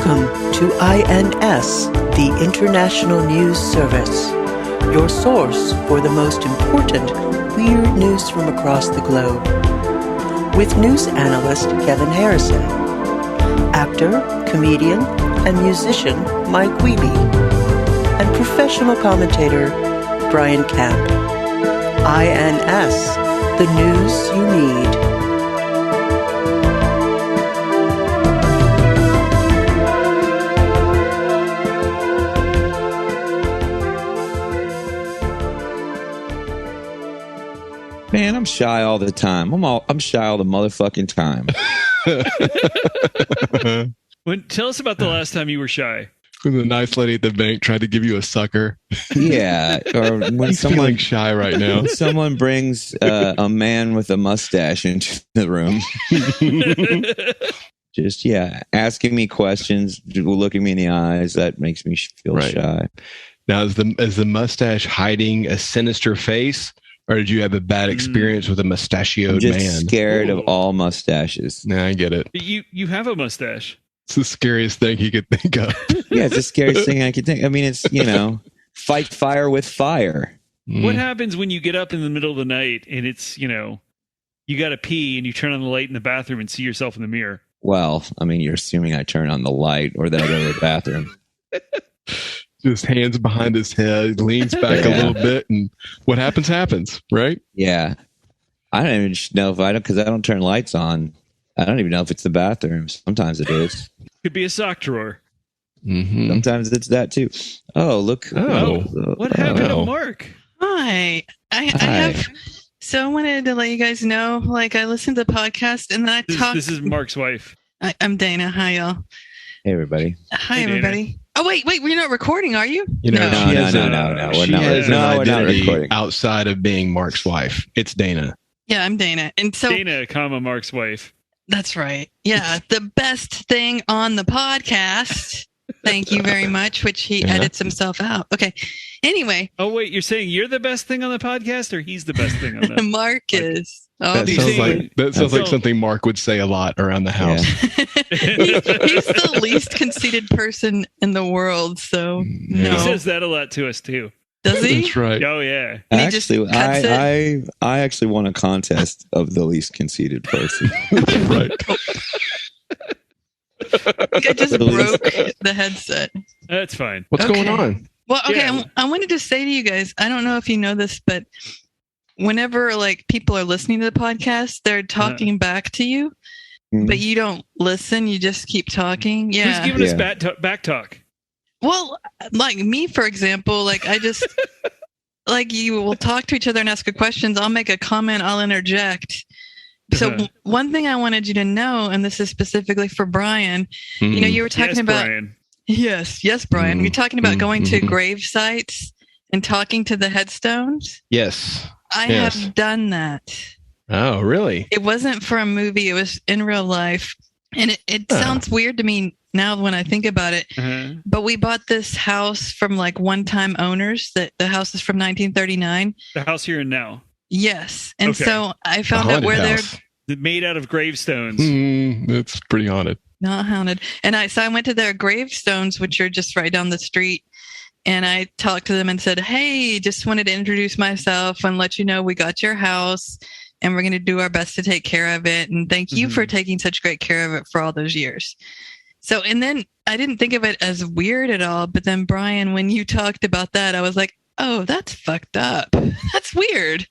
Welcome to INS, the International News Service, your source for the most important weird news from across the globe. With news analyst Kevin Harrison, actor, comedian, and musician Mike Wiebe, and professional commentator Brian Camp. INS, the news you need. Man, I'm shy all the time. I'm shy all the motherfucking time. Tell us about the last time you were shy. When the nice lady at the bank tried to give you a sucker. Yeah, or when He's feeling shy right now. When someone brings a man with a mustache into the room, just asking me questions, looking me in the eyes, that makes me feel shy. Now, is the mustache hiding a sinister face? Or did you have a bad experience with a mustachioed man? Just scared of all mustaches. Yeah, I get it. You have a mustache. It's the scariest thing you could think of. Yeah, it's the scariest thing I could think. I mean, it's, fight fire with fire. What happens when you get up in the middle of the night and it's, you got to pee and you turn on the light in the bathroom and see yourself in the mirror? Well, I mean, you're assuming I turn on the light or that I go to the bathroom. Just hands behind his head, leans back a little bit, and what happens, right? Yeah. I don't even know because I don't turn lights on. I don't even know if it's the bathroom. Sometimes it is. Could be a sock drawer. Mm-hmm. Sometimes it's that too. Oh, look. What happened to Mark? Hi. I wanted to let you guys know, I listened to the podcast and then I talked. This is Mark's wife. I'm Dana. Hi, y'all. Hey, everybody. Hi, everybody. Oh, wait, we're not recording, are you? No. No. We're not recording. Outside of being Mark's wife. It's Dana. Yeah, I'm Dana. And so Dana, Mark's wife. That's right. Yeah, the best thing on the podcast. Thank you very much, which he edits himself out. Okay. Anyway. Oh, wait, you're saying you're the best thing on the podcast or he's the best thing on the Mark is. That sounds like something Mark would say a lot around the house. He's the least conceited person in the world, so no. He says that a lot to us too. Does he? That's right. Oh yeah. Actually, I actually won a contest of the least conceited person. Right. I just broke the headset. That's fine. What's going on? Well, okay, I wanted to say to you guys, I don't know if you know this, but whenever people are listening to the podcast, they're talking back to you, but you don't listen. You just keep talking. Yeah. Who's giving us back talk? Well, like me, for example, I just you will talk to each other and ask questions. I'll make a comment. I'll interject. So one thing I wanted you to know, and this is specifically for Brian, you were talking about. Brian. Yes, Brian. You're talking about going to grave sites and talking to the headstones. Yes. I have done that. Oh, really? It wasn't for a movie. It was in real life. And it sounds weird to me now when I think about it. Mm-hmm. But we bought this house from one-time owners. The house is from 1939. The house you're in now? Yes. And so I found out where they're made out of gravestones. It's pretty haunted. Not haunted. And I went to their gravestones, which are just right down the street. And I talked to them and said, hey, just wanted to introduce myself and let you know we got your house and we're going to do our best to take care of it. And thank you for taking such great care of it for all those years. So, and then I didn't think of it as weird at all. But then, Brian, when you talked about that, I was like, oh, that's fucked up. That's weird.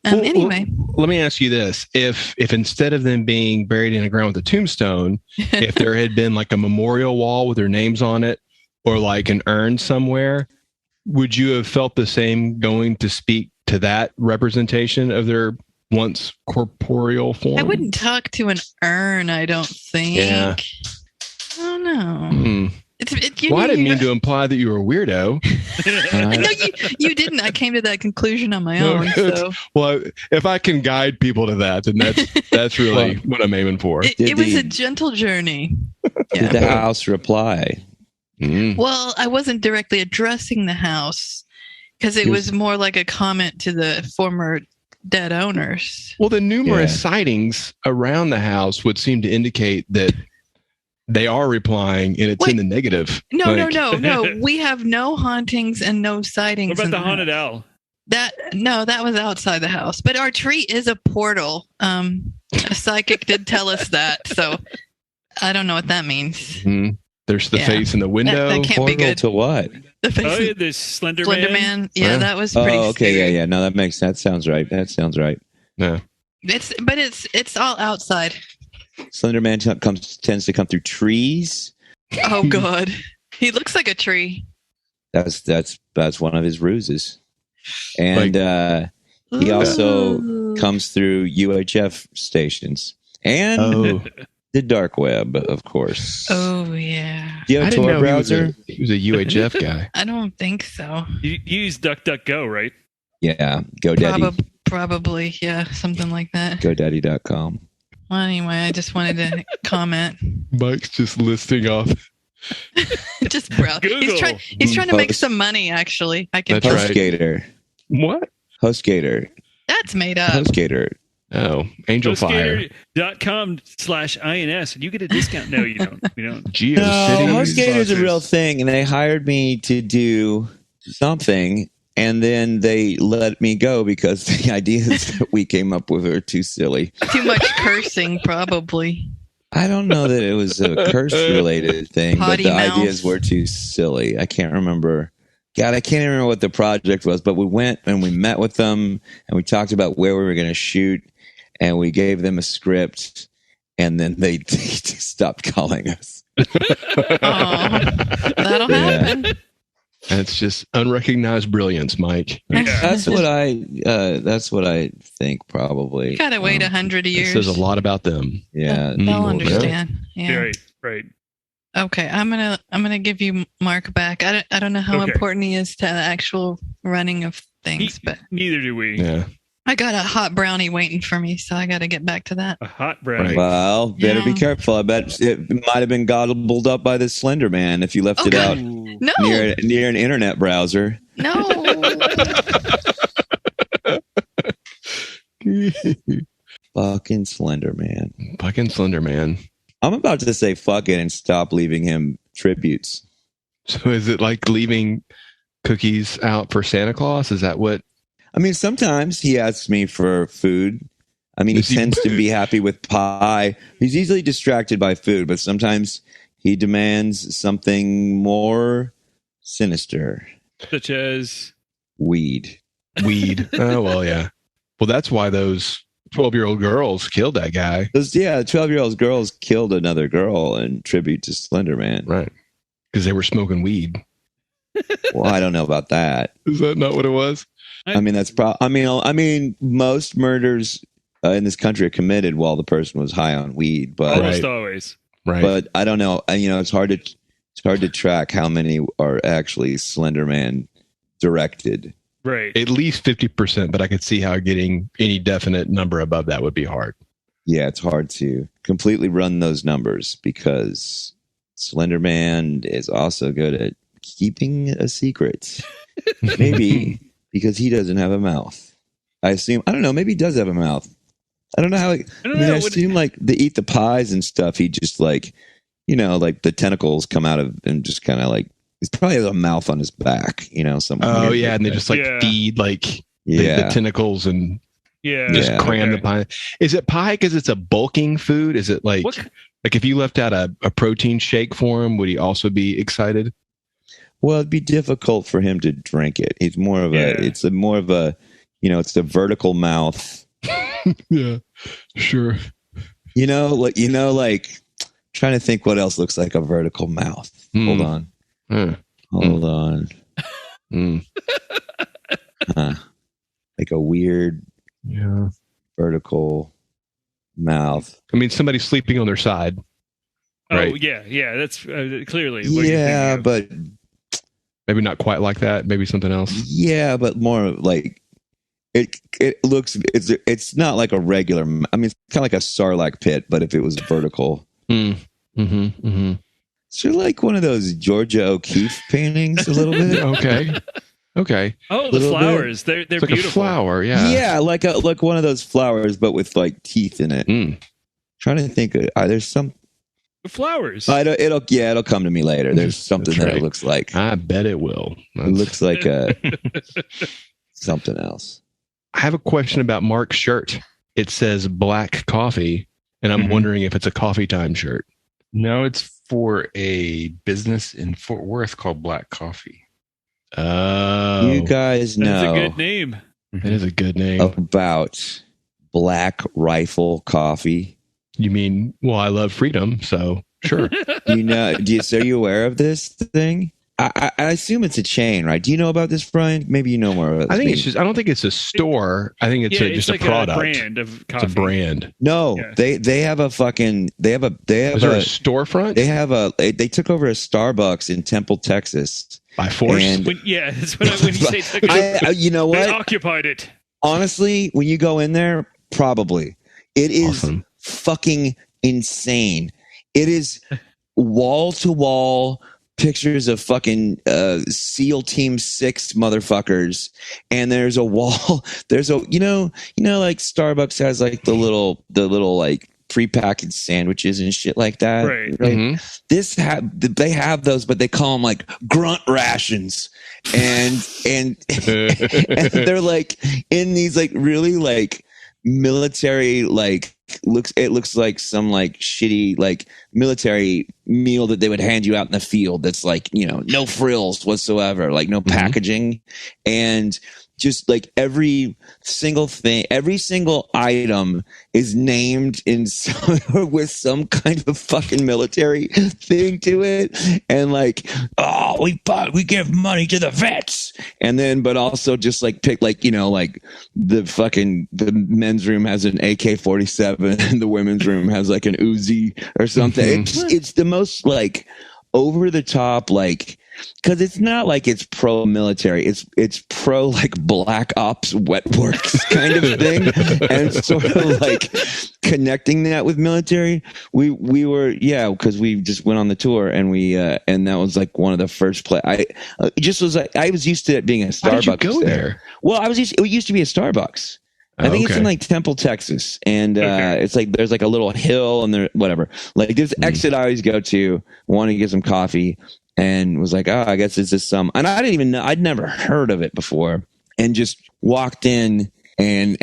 Anyway. Let me ask you this. If instead of them being buried in the ground with a tombstone, if there had been a memorial wall with their names on it, or an urn somewhere, would you have felt the same going to speak to that representation of their once corporeal form? I wouldn't talk to an urn, I don't think. Yeah. I don't know. Well, I didn't mean to imply that you were a weirdo. No, you didn't. I came to that conclusion on my own. So. Well, if I can guide people to that, then that's really what I'm aiming for. It was a gentle journey. Did the house reply? Well, I wasn't directly addressing the house because it was more like a comment to the former dead owners. Well, the numerous sightings around the house would seem to indicate that They are replying, and it's in the negative. No. We have no hauntings and no sightings. What about in the haunted owl? That was outside the house. But our tree is a portal. A psychic did tell us that, so I don't know what that means. Mm-hmm. There's the face in the window. That can't be good. To what? The face. Oh, yeah, there's Slender Man. Yeah, that was pretty. Oh, okay, scary. yeah. No, that sounds right. Yeah. It's all outside. Slender Man tends to come through trees. Oh God, he looks like a tree. That's one of his ruses, and he also comes through UHF stations and the dark web, of course. Oh yeah. Do you have a Tor browser? He was a UHF guy. I don't think so. You use DuckDuckGo, right? Yeah, GoDaddy. Probably, yeah, something like that. GoDaddy.com. Well, anyway, I just wanted to comment. Mike's just listing off. Just browse. He's trying to make some money. Actually, I can. That's right. HostGator. What? HostGator. That's made up. HostGator. Oh, Angel Fire. HostGator.com/INS and you get a discount. No, you don't. We don't. No, HostGator is a real thing, and they hired me to do something, and then they let me go because the ideas that we came up with are too silly. Too much cursing, probably. I don't know that it was a curse-related thing, Potty but the mouth. ideas were too silly. I can't remember. God, I can't even remember what the project was, but we went and we met with them, and we talked about where we were going to shoot, and we gave them a script, and then they just stopped calling us. That'll happen. That's just unrecognized brilliance, Mike. That's what I think probably. You gotta wait 100 years. It says a lot about them. Yeah, they'll understand. Yeah. Right. Okay, I'm gonna give you Mark back. I don't know how important he is to the actual running of things, but neither do we. Yeah. I got a hot brownie waiting for me, so I got to get back to that. A hot brownie. Right. Well, better be careful. I bet it might have been gobbled up by the Slender Man if you left it out No, near an internet browser. no. Fucking Slender Man. Fucking Slender Man. I'm about to say fuck it and stop leaving him tributes. So is it like leaving cookies out for Santa Claus? Is that what? I mean, sometimes he asks me for food. I mean, he tends to be happy with pie. He's easily distracted by food, but sometimes he demands something more sinister. Such as? Weed. Oh, well, yeah. Well, that's why those 12-year-old girls killed that guy. 12-year-old girls killed another girl in tribute to Slender Man. Right. Because they were smoking weed. Well, I don't know about that. Is that not what it was? I mean, that's I mean, most murders in this country are committed while the person was high on weed, but Almost always. Right. But I don't know. It's hard to track how many are actually Slender Man directed. Right. At least 50%, but I could see how getting any definite number above that would be hard. Yeah, it's hard to completely run those numbers because Slender Man is also good at keeping a secret. Maybe because he doesn't have a mouth. I assume. I don't know. Maybe he does have a mouth. I don't know how. I assume like they eat the pies and stuff. He just like, like the tentacles come out of and just kind of like he's probably has a mouth on his back. Something. Oh weird yeah, like and they that. just like feed like the tentacles and just cram the pie. Is it pie because it's a bulking food? Is it like if you left out a protein shake for him, would he also be excited? Well, it'd be difficult for him to drink it. He's more of it's the vertical mouth. Yeah, sure. Like trying to think what else looks like a vertical mouth. Hold on. Hold on. Like a weird vertical mouth. I mean, somebody's sleeping on their side. Right? Oh, yeah. That's clearly. Yeah, but maybe not quite like that. Maybe something else. Yeah, but more like it looks. It's not like a regular. I mean, it's kind of like a sarlacc pit, but if it was vertical. So like one of those Georgia O'Keeffe paintings, a little bit. Okay. Oh, the flowers. They're it's like beautiful. A flower, yeah. Yeah, like one of those flowers, but with like teeth in it. Trying to think. There's some. Flowers. It'll come to me later. There's something That's that right. it looks like. I bet it will. It looks like something else. I have a question about Mark's shirt. It says black coffee, and I'm wondering if it's a coffee time shirt. No, it's for a business in Fort Worth called Black Coffee. Oh, You guys That's a know good name. that is a good name. about Black Rifle Coffee. You mean, well, I love freedom, so sure. So are you aware of this thing? I assume it's a chain, right? Do you know about this, Brian? Maybe you know more about this. I think it's just. I don't think it's a store. I think it's just like a product. A brand of coffee. It's a brand. No, Yeah. they have a fucking they have Is there a storefront? they took over a Starbucks in Temple, Texas. By force. And When you say took it, you know they what? occupied it. Honestly, when you go in there, probably it is Awesome. fucking insane. It is wall to wall pictures of fucking SEAL Team 6 motherfuckers, and there's a wall. There's a like Starbucks has like the little like prepackaged sandwiches and shit like that. Right. Mhm. They have those, but they call them like grunt rations, and and they're like in these like really like military like looks like some like shitty like military meal that they would hand you out in the field that's like, no frills whatsoever, like no packaging, and just like every single item is named in with some kind of fucking military thing to it, and like, oh, we give money to the vets, and then but also just like pick like like the men's room has an AK-47 and the women's room has like an Uzi or something. It's the most like over the top, like, because it's not like it's pro military, it's pro like black ops wet works kind of thing, and sort of like connecting that with military. We were because we just went on the tour, and we and that was like one of the first I was used to it being a Starbucks. How did you go there? Well, it used to be a Starbucks. I think it's in like Temple, Texas, and it's like there's like a little hill, and there whatever. Like this exit I always go to, want to get some coffee, and was like, oh, I guess it's just some. And I didn't even know, I'd never heard of it before, and just walked in, and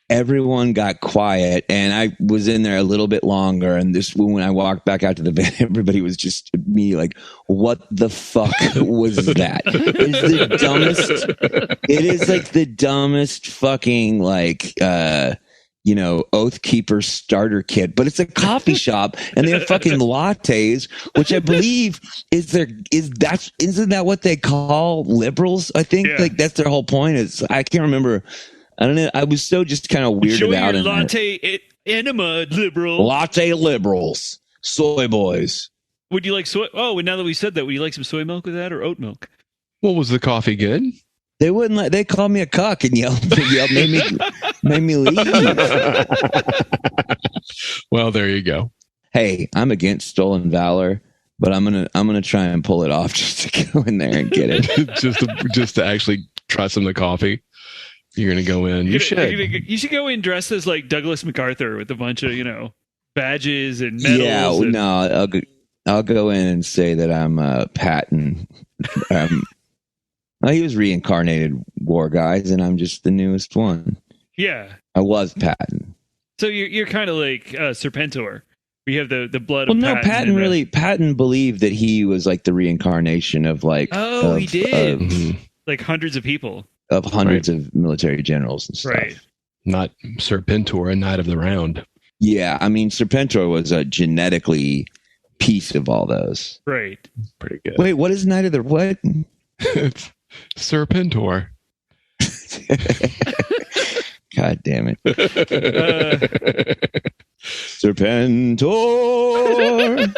everyone got quiet, and I was in there a little bit longer, and when I walked back out to the van, everybody was just me like, what the fuck was that? It's the dumbest. It is like the dumbest fucking like Oath Keeper starter kit, but it's a coffee shop, and they have fucking lattes, which I believe isn't that what they call liberals? I think like that's their whole point. Is I can't remember. I don't know. I was so just kind of weirded out. Your latte enema, liberal. Latte liberals, soy boys. Would you like soy? Oh, and now that we said that, would you like some soy milk with that or oat milk? Well, was the coffee good? They wouldn't let. They called me a cuck and yelled, made me leave. Well, there you go. Hey, I'm against stolen valor, but I'm gonna try and pull it off just to go in there and get it. just to actually try some of the coffee. You're gonna go in. You should go in dressed as like Douglas MacArthur with a bunch of badges and medals. Yeah, no, I'll go in and say that I'm Patton. He was reincarnated war guys, and I'm just the newest one. Yeah, I was Patton. So you're kind of like Serpentor. We have the blood. Well, of no, Patton believed that he was like the reincarnation of like. Oh, he did. Like hundreds of people. Of hundreds of military generals and stuff. Right. Not Serpentor, a knight of the round. Yeah, I mean, Serpentor was a genetically piece of all those. Right. Pretty good. Wait, what is knight of the what? It's Serpentor. God damn it. Serpentor.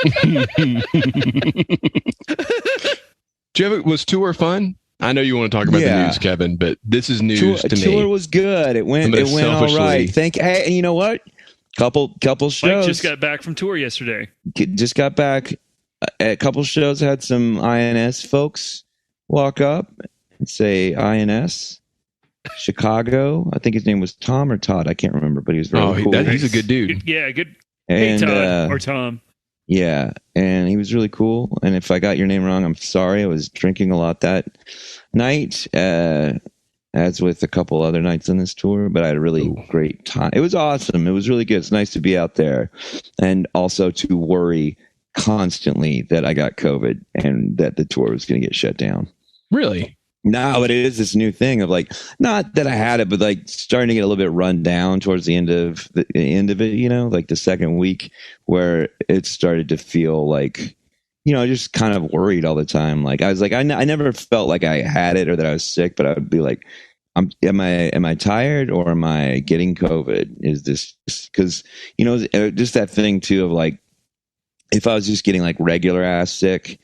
Was tour fun? I know you want to talk about the news, Kevin, but this is news to me. Tour was good. It went all right. Hey, and you know what? Couple shows. Mike just got back from tour yesterday. Just got back. A couple shows had some INS folks walk up and say INS. Chicago. I think his name was Tom or Todd. I can't remember, but he was very cool. He's a good dude. Yeah, good. And, hey, Todd or Tom. Yeah, and he was really cool. And if I got your name wrong, I'm sorry. I was drinking a lot that night, as with a couple other nights on this tour, but I had a really great time. It was awesome. It was really good. It's nice to be out there, and also to worry constantly that I got COVID and that the tour was going to get shut down. Really? No, but it is this new thing of like, not that I had it, but like starting to get a little bit run down towards the end of it, you know, like the second week, where it started to feel like, you know, just kind of worried all the time. Like I was like, I never felt like I had it or that I was sick, but I would be like, am I tired or am I getting COVID? Is this because, you know, just that thing too of like, if I was just getting like regular ass sick,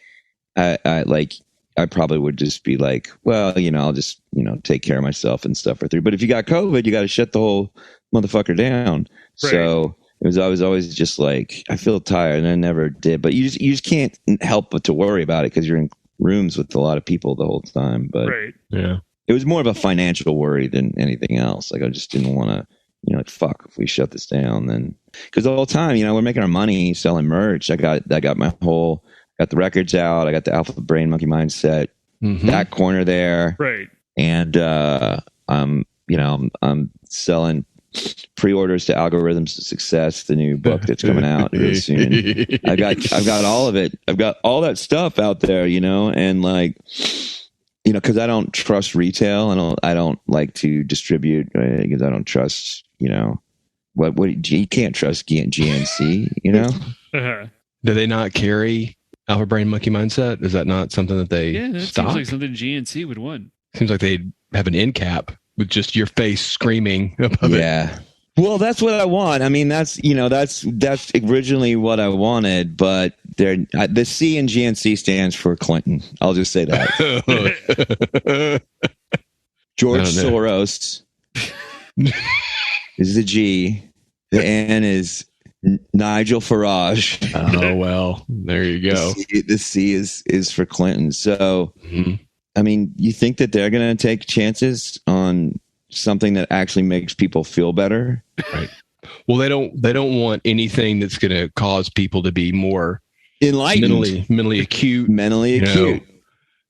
I probably would just be like, well, you know, I'll just, you know, take care of myself and stuff for 3. But if you got COVID, you got to shut the whole motherfucker down. Right. So I was always just like, I feel tired, and I never did. But you just can't help but to worry about it because you're in rooms with a lot of people the whole time. But yeah, it was more of a financial worry than anything else. Like I just didn't want to, you know, like, fuck, if we shut this down, then because the whole time, you know, we're making our money selling merch. I got the records out. I got the Alpha Brain Monkey Mindset, that corner there. Right. And, I'm selling pre-orders to Algorithms of Success, the new book that's coming out really soon. I've got all of it. I've got all that stuff out there, you know, and like, you know, cause I don't trust retail. I don't like to distribute because I don't trust, you know, what you can't trust GNC, you know? Uh-huh. Do they not carry Alpha Brain Monkey Mindset? Is that not something that they stock? Seems like something GNC would want. Seems like they'd have an end cap with just your face screaming above it. Yeah. Well, that's what I want. I mean, that's originally what I wanted, but the C in GNC stands for Clinton. I'll just say that. George Soros is the G. The N is Nigel Farage. Oh, well, there you go. The C is for Clinton. So, I mean, you think that they're going to take chances on something that actually makes people feel better? Right. Well, they don't want anything that's going to cause people to be more enlightened, mentally acute. Mentally acute. Know,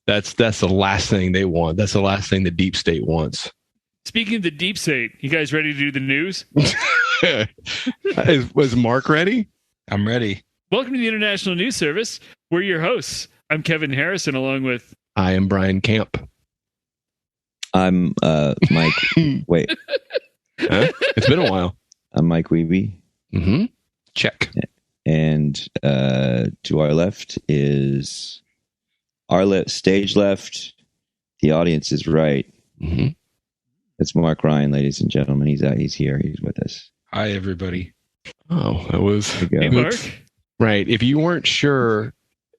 that's the last thing they want. That's the last thing the deep state wants. Speaking of the deep state, you guys ready to do the news? Was Mark ready? I'm ready. Welcome to the International News Service. We're your hosts. I'm Kevin Harrison, along with... I am Brian Camp. I'm Mike. Wait. Huh? It's been a while. I'm Mike Wiebe. Mm-hmm. Check. And to our left is stage left. The audience is right. Mm-hmm. It's Mark Ryan, ladies and gentlemen. He's here. He's with us. Hi, everybody. Oh, that was... Hey, Mark. Right. If you weren't sure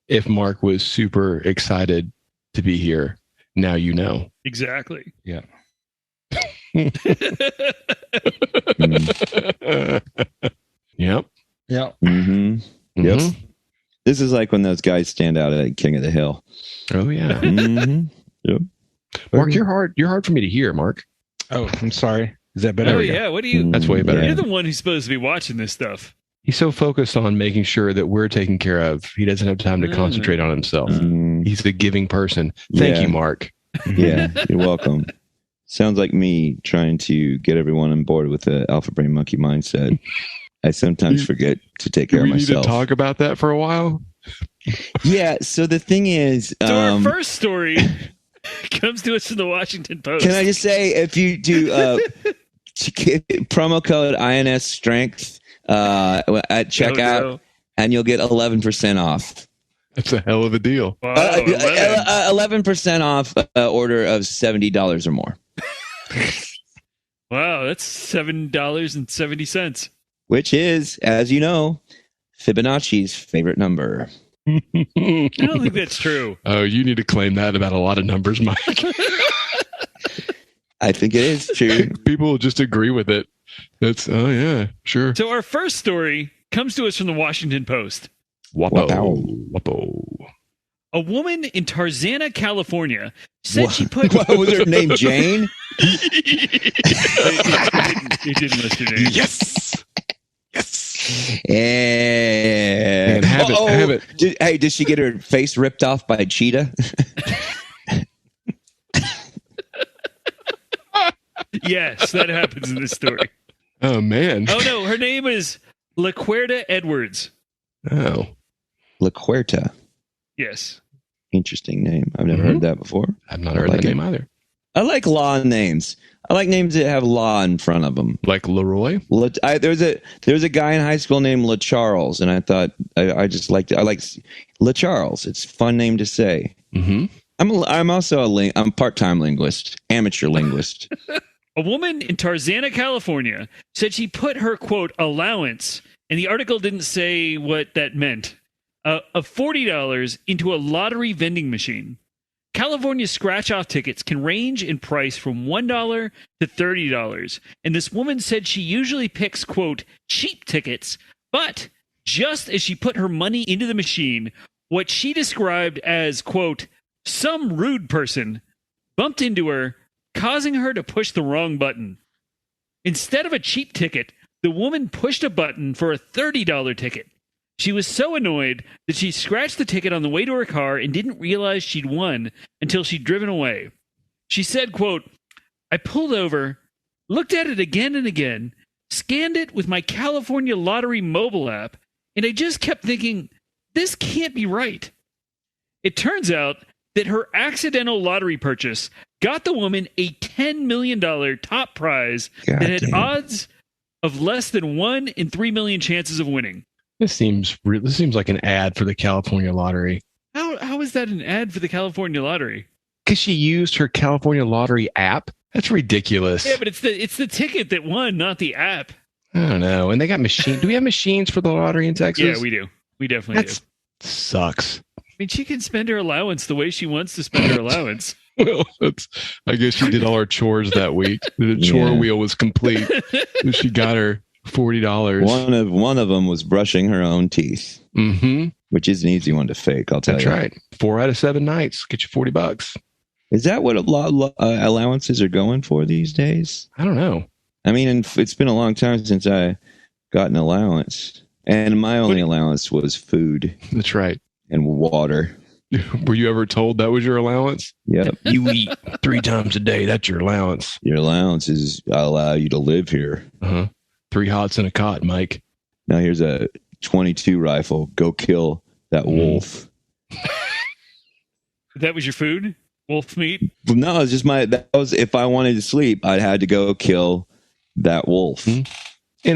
if Mark was super excited to be here, now you know. Exactly. Yeah. Yep. Mm-hmm. Yep. This is like when those guys stand out at King of the Hill. Oh yeah. Mm-hmm. Yep. Mark, you're hard for me to hear, Mark. Oh, I'm sorry. Is that better? Oh yeah. What do you? That's way better. You're the one who's supposed to be watching this stuff. He's so focused on making sure that we're taken care of. He doesn't have time to concentrate on himself. He's a giving person. Thank you, Mark. Yeah, you're welcome. Sounds like me trying to get everyone on board with the Alpha Brain Monkey Mindset. I sometimes forget to take care of myself. We need to talk about that for a while. Yeah. So the thing is, so our first story comes to us from the Washington Post. Can I just say, if you do promo code INS Strength at checkout, and you'll get 11% off. That's a hell of a deal. Wow, 11% off order of $70 or more. Wow, that's $7.70. Which is, as you know, Fibonacci's favorite number. I don't think that's true. Oh, you need to claim that about a lot of numbers, Mike. I think it is true. People will just agree with it. That's, oh yeah, sure. So our first story comes to us from the Washington Post. Wapo. A woman in Tarzana, California said she put... What was her name, Jane? You didn't list her name. Yes. And haven't. Did she get her face ripped off by a cheetah? Yes, that happens in this story. Oh man. Oh no, her name is LaQuerta Edwards. Oh, La Cuerta. Yes. Interesting name. I've never heard that before. I've not heard that name either. I like law names. I like names that have law in front of them. Like Leroy. There was a guy in high school named La Charles, and I thought I just liked it. I like La Charles. It's a fun name to say. Mm-hmm. I'm also I'm part-time linguist, amateur linguist. A woman in Tarzana, California, said she put her, quote, allowance, and the article didn't say what that meant, of $40 into a lottery vending machine. California scratch-off tickets can range in price from $1 to $30, and this woman said she usually picks, quote, cheap tickets, but just as she put her money into the machine, what she described as, quote, some rude person bumped into her, causing her to push the wrong button. Instead of a cheap ticket, the woman pushed a button for a $30 ticket. She was so annoyed that she scratched the ticket on the way to her car and didn't realize she'd won until she'd driven away. She said, quote, I pulled over, looked at it again and again, scanned it with my California Lottery mobile app, and I just kept thinking, this can't be right. It turns out that her accidental lottery purchase got the woman a $10 million top prize that had odds of less than 1 in 3 million chances of winning. This seems like an ad for the California Lottery. How is that an ad for the California Lottery? Because she used her California Lottery app. That's ridiculous. Yeah, but it's the ticket that won, not the app. I don't know. And they got machines. Do we have machines for the lottery in Texas? Yeah, we do. We definitely do. Sucks. I mean, she can spend her allowance the way she wants to spend her allowance. Well, I guess she did all her chores that week. The chore wheel was complete. She got her $40. One of them was brushing her own teeth, which is an easy one to fake. I'll tell you. That's right. 4 out of 7 nights get you $40. Is that what allowances are going for these days? I don't know. I mean, it's been a long time since I got an allowance, and my only allowance was food. That's right. And water. Were you ever told that was your allowance? Yep. You eat 3 times a day. That's your allowance. Your allowance is I allow you to live here. 3 hots and a cot, Mike. Now here's a 22 rifle. Go kill that wolf. That was your food? Wolf meat? No, it's just that was if I wanted to sleep, I had to go kill that wolf. And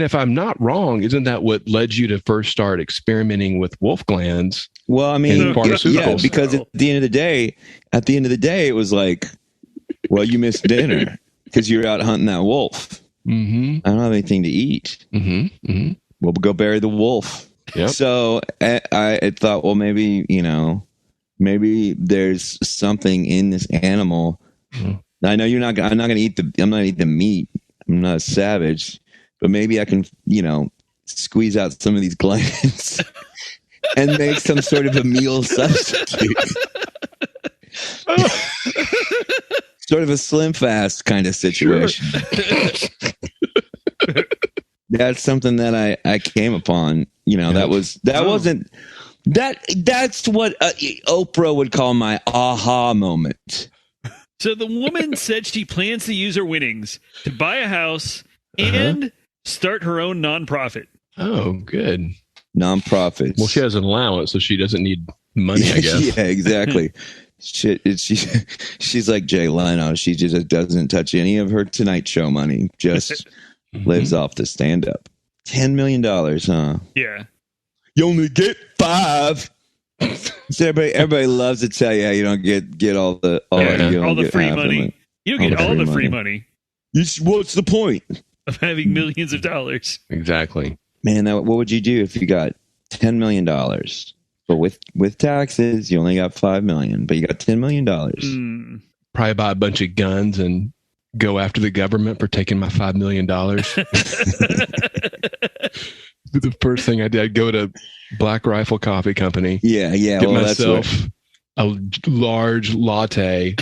if I'm not wrong, isn't that what led you to first start experimenting with wolf glands? Well, I mean, pharmaceuticals. Yeah, because at the end of the day, it was like, well, you missed dinner because you're out hunting that wolf. I don't have anything to eat. Well, go bury the wolf. Yep. So I thought, well, maybe there's something in this animal. I know I'm not going to eat the meat. I'm not a savage, but maybe I can, squeeze out some of these glands and make some sort of a meal substitute. Sort of a Slim Fast kind of situation. Sure. That's something that I came upon. That's what Oprah would call my aha moment. So the woman said she plans to use her winnings to buy a house and start her own nonprofit. Oh, good. Nonprofits. Well, she has an allowance, so she doesn't need money, I guess. Yeah, exactly. She's like Jay Leno. She just doesn't touch any of her Tonight Show money. Just lives off the stand-up. $10 million, huh? Yeah. You only get 5. So everybody loves to tell you how you don't get all the free money. You don't get all the free money. What's the point of having millions of dollars? Exactly. Man, what would you do if you got $10 million? But with taxes, you only got $5 million, but you got $10 million. Probably buy a bunch of guns and go after the government for taking my $5 million. The first thing I did, I'd go to Black Rifle Coffee Company. Yeah. Get myself a large latte,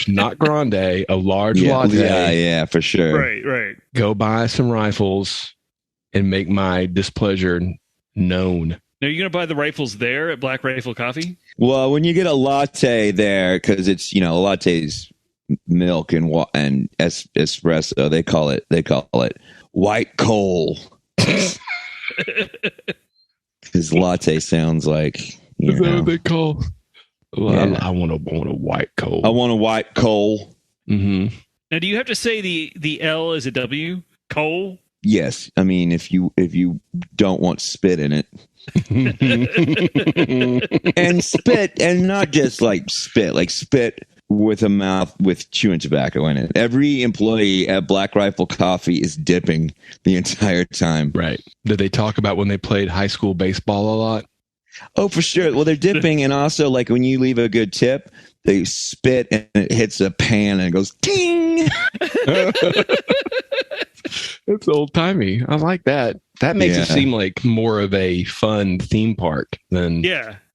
not grande, a large latte. Yeah, for sure. Right. Go buy some rifles and make my displeasure known. Now, you're going to buy the rifles there at Black Rifle Coffee? Well, when you get a latte there, because it's, a latte's milk and espresso, they call it white coal. Because latte sounds like, Is that what they call? Well, I want a white coal. I want a white coal. Mm-hmm. Now, do you have to say the L is a W? Coal? Yes. I mean, if you don't want spit in it. And spit, and not just like spit with a mouth with chewing tobacco in it. Every employee at Black Rifle Coffee is dipping the entire time. Right. Did they talk about when they played high school baseball a lot? Oh, for sure. Well, they're dipping, and also like when you leave a good tip, they spit and it hits a pan and it goes ting. It's old timey. I like that. That makes it seem like more of a fun theme park than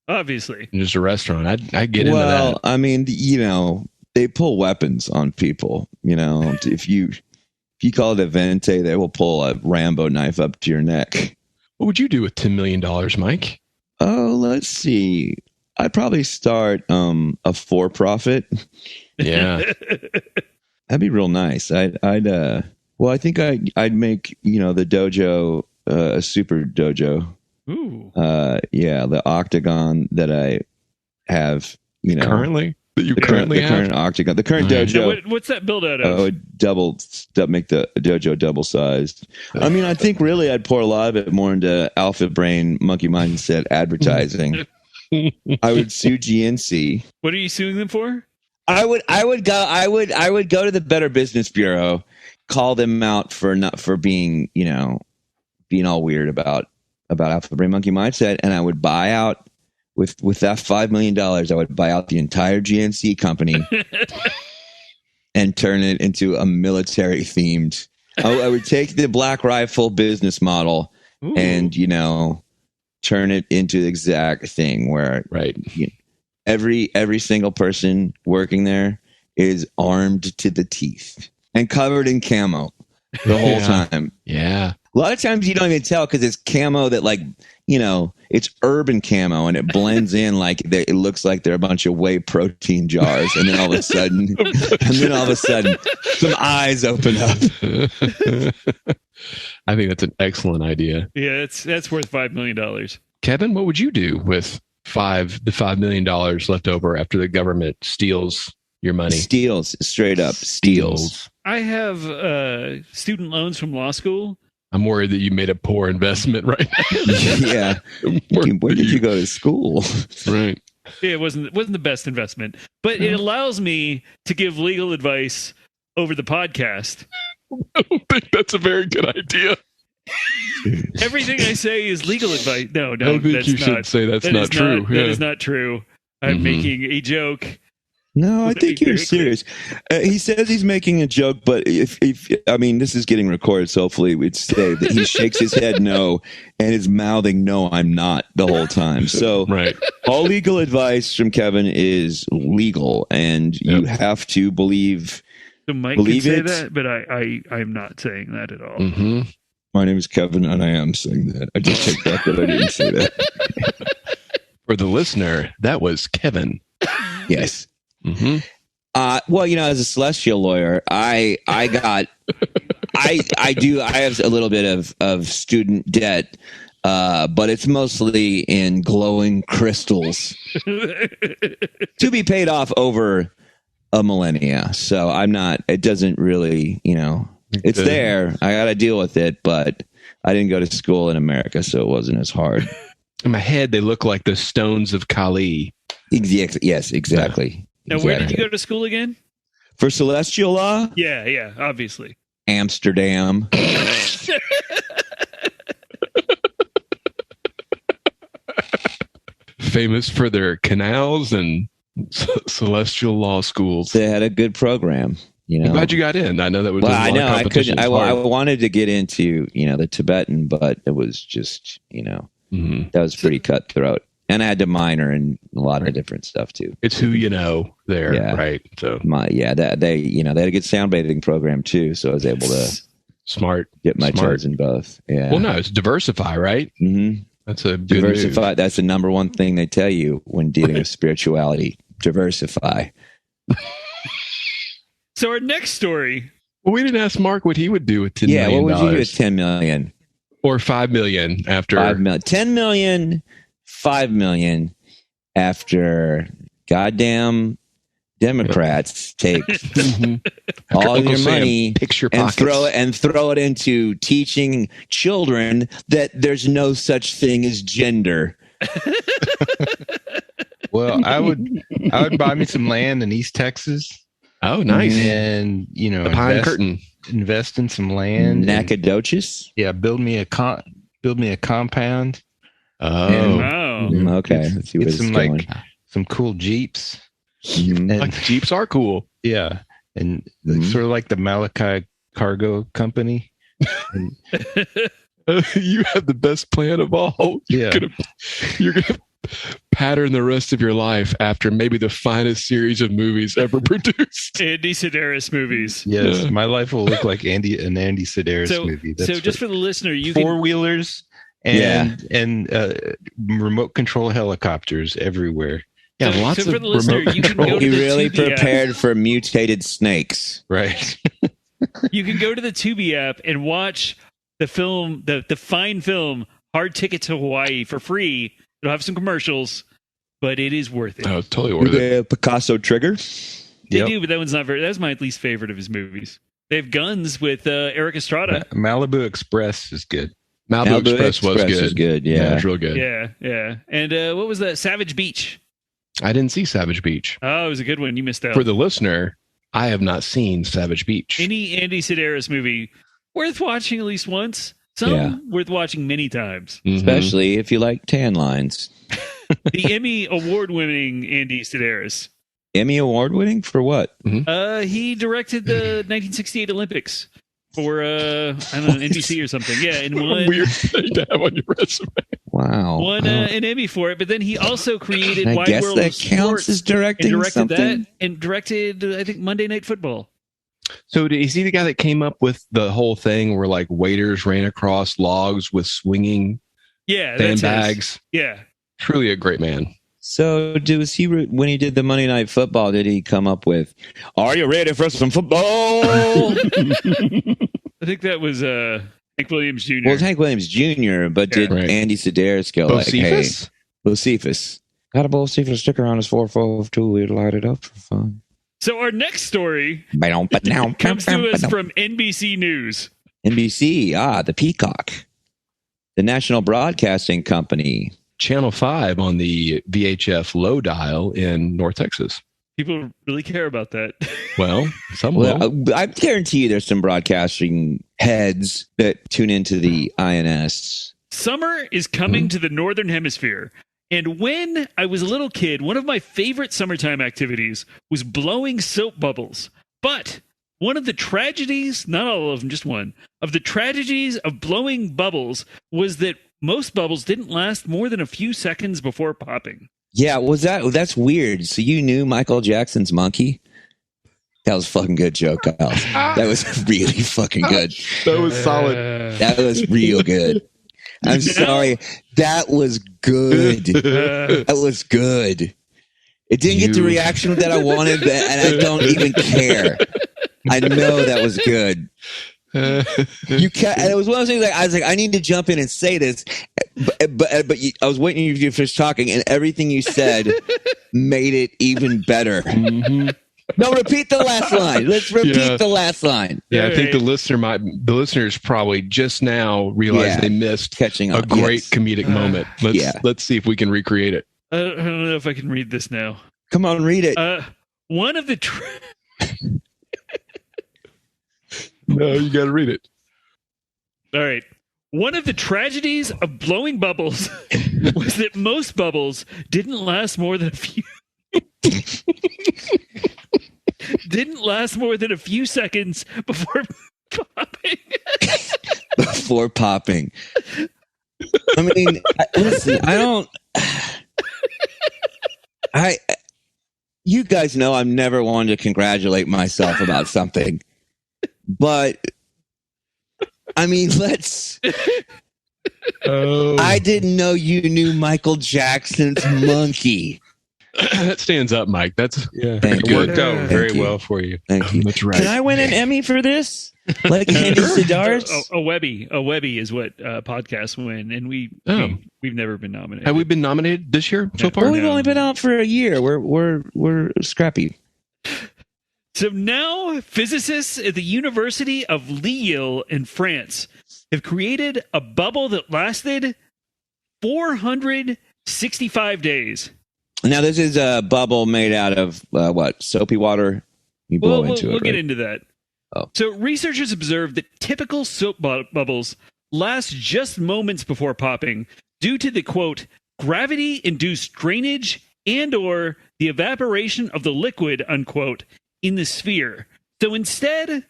obviously just a restaurant. I get into that. Well, I mean, they pull weapons on people. If you call it a vente, they will pull a Rambo knife up to your neck. What would you do with $10 million, Mike? Oh, let's see. I'd probably start a for-profit. Yeah, that'd be real nice. I think I'd make the dojo a super dojo. Ooh. The octagon that I have. Currently. That you the currently have? current octagon, the current dojo. What's that build out of? Make the dojo double sized. I mean, I think really I'd pour a lot of it more into alpha brain monkey mindset advertising. I would sue GNC. What are you suing them for? I would go to the Better Business Bureau, call them out for being being all weird about alpha brain monkey mindset, and I would buy out. With that $5 million, I would buy out the entire GNC company and turn it into a military themed. I would take the Black Rifle business model and turn it into the exact thing where every single person working there is armed to the teeth and covered in camo the whole time. Yeah. A lot of times you don't even tell because it's camo that it's urban camo and it blends in it looks like they're a bunch of whey protein jars, and then all of a sudden some eyes open up. I think that's an excellent idea. Yeah, that's worth $5 million. Kevin, what would you do with the $5 million left over after the government steals your money? Straight up steals. I have student loans from law school. I'm worried that you made a poor investment right now. Yeah. Where did you go to school? Right. Yeah, it wasn't the best investment, but it allows me to give legal advice over the podcast. I don't think that's a very good idea. Everything I say is legal advice. No, I don't think you should say that's not true. That is not true. I'm making a joke. No, I think you're serious. He says he's making a joke, but if this is getting recorded, so hopefully we'd say that he shakes his head no and is mouthing no, I'm not the whole time. So all legal advice from Kevin is legal, and you have to believe. So Mike can say that, but I'm not saying that at all. Mm-hmm. My name is Kevin, and I am saying that. I just take back that I didn't say that. For the listener, that was Kevin. Yes. Mm-hmm. As a celestial lawyer, I have a little bit of student debt, but it's mostly in glowing crystals to be paid off over a millennia. So it doesn't really, it's there. I got to deal with it, but I didn't go to school in America, so it wasn't as hard. In my head, they look like the stones of Kali. Exactly. Yes, exactly. Now, where did you go to school again? For celestial law? Yeah, obviously. Amsterdam. Famous for their canals and celestial law schools. They had a good program. I'm glad you got in. I know that was. Well, I know I couldn't. I wanted to get into the Tibetan, but it was just that was pretty cutthroat. And I had to minor in a lot of different stuff too. It's who you know there, right? So they had a good sound baiting program too, so I was able to smart get my toes in both. Yeah. Well, no, it's diversify, right? Mm-hmm. That's a good Diversify. move. That's the number one thing they tell you when dealing with spirituality. Diversify. So our next story. Well, we didn't ask Mark what he would do with $10 million. Yeah, what would you do with 10 million? Or $5 million after 5 million. 10 million, 5 million after goddamn Democrats take all Uncle your Sam money picks your and pockets. throw it into teaching children that there's no such thing as gender. Well, I would buy me some land in East Texas Oh, nice. and The Pine Curtain. invest in some land. and- Nacogdoches? yeah, build me a compound. Oh. Oh. Okay, let's see where Get this is some going. some cool Jeeps. Mhm. And, Like Jeeps are cool. yeah, and Mhm. sort of like the Malachi Cargo Company. And, You have the best plan of all. yeah, You're gonna pattern the rest of your life after maybe the finest series of movies ever produced. Andy Sedaris movies. yes, Yeah. my life will look like an Andy Sedaris So, movie. so just for the listener, you can four wheelers and remote control helicopters everywhere. Yeah, So- lots so for of the listener, remote you can control. go to He the really Tubi app. prepared for mutated snakes. Right. You can go to the Tubi app and watch the film, the fine film Hard Ticket to Hawaii for free. It'll have some commercials, but it is worth it. Oh, totally worth it. The Picasso trigger. They Yep. do, but that one's not very. That's my least favorite of his movies. They have Guns with Eric Estrada. Malibu Express is good. Malibu Express was Express good. is good, Yeah, it yeah. was real good. Yeah, yeah. And what was that? Savage Beach. I didn't see Savage Beach. Oh, it was a good one. You missed out. For the listener, I have not seen Savage Beach. Any Andy Sedaris movie worth watching at least once. Some Yeah. worth watching many times. Mhm. Especially if you like tan lines. The Emmy award-winning Andy Sedaris. Emmy award winning for what? He directed the 1968 Olympics for I don't know, NBC or something. Yeah, and What a won weird thing to have on your resume. Wow. won an Emmy for it. But then he also created I Wide guess World that of Sports counts as and directing directed something. that and directed I think Monday Night Football. So, is he the guy that came up with the whole thing where like waiters ran across logs with swinging Yeah, that's his. sandbags? Yeah. Truly a great man. So, was he when he did the Monday Night Football? Did he come up with, "Are you ready for some football"? I think that was Hank Williams Jr. Well, it's Hank Williams Jr., but did Right. Andy Sedaris go like, "Hey, Bocephus? Bocephus, got a Bocephus sticker on his 442? We'd light it up for fun." So our next story Ba-dum-ba-dum, comes to us ba-dum. from NBC News. NBC, the Peacock, the National Broadcasting Company. Channel 5 on the VHF low dial in North Texas. People really care about that. Well, some will. Well, I guarantee you there's some broadcasting heads that tune into the INS. Summer is coming to the Northern Hemisphere. And when I was a little kid, one of my favorite summertime activities was blowing soap bubbles. But one of the tragedies, not all of them, just one, of the tragedies of blowing bubbles was that most bubbles didn't last more than a few seconds before popping. Yeah, that's weird. So you knew Michael Jackson's Monkey? That was a fucking good joke, Kyle. That was really fucking good. That was solid. That was real good. I'm sorry. That was good. That was good. It didn't get the You- reaction that I wanted, and I don't even care. I know that was good. You can't. And it was one of those things. Like I was like, I need to jump in and say this, but I was waiting for you to finish talking, and everything you said made it even better. Mhm. No, repeat the last line. Let's repeat Yeah. the last line. Yeah, I think Right. the listeners probably just now realized Yeah. they missed Catching a on. great Yes. comedic moment. Let's see if we can recreate it. I don't know if I can read this now. Come on, read it. One of the No, you got to read it. all right. One of the tragedies of blowing bubbles was that most bubbles didn't last more than a few seconds before popping. Before popping. I mean, listen, I don't. You guys know I'm never one to congratulate myself about something, but I mean, let's Oh, I didn't know you knew Michael Jackson's Monkey. that stands up, Mike. That's Thank it you. worked out Thank very you. well for you. Thank you. That's right. Can I win an Emmy for this? Like Andy Sidar's? A Webby is what podcasts win, and we've never been nominated. Have we been nominated this year so far? Well, we've only been out for a year. We're scrappy. So now, physicists at the University of Lille in France have created a bubble that lasted 465 days. Now, this is a bubble made out of soapy water. You blow into it. We'll get right? into that. Oh. So, researchers observed that typical soap bubbles last just moments before popping due to the, quote, gravity-induced drainage and/or the evaporation of the liquid, unquote, in the sphere. So instead,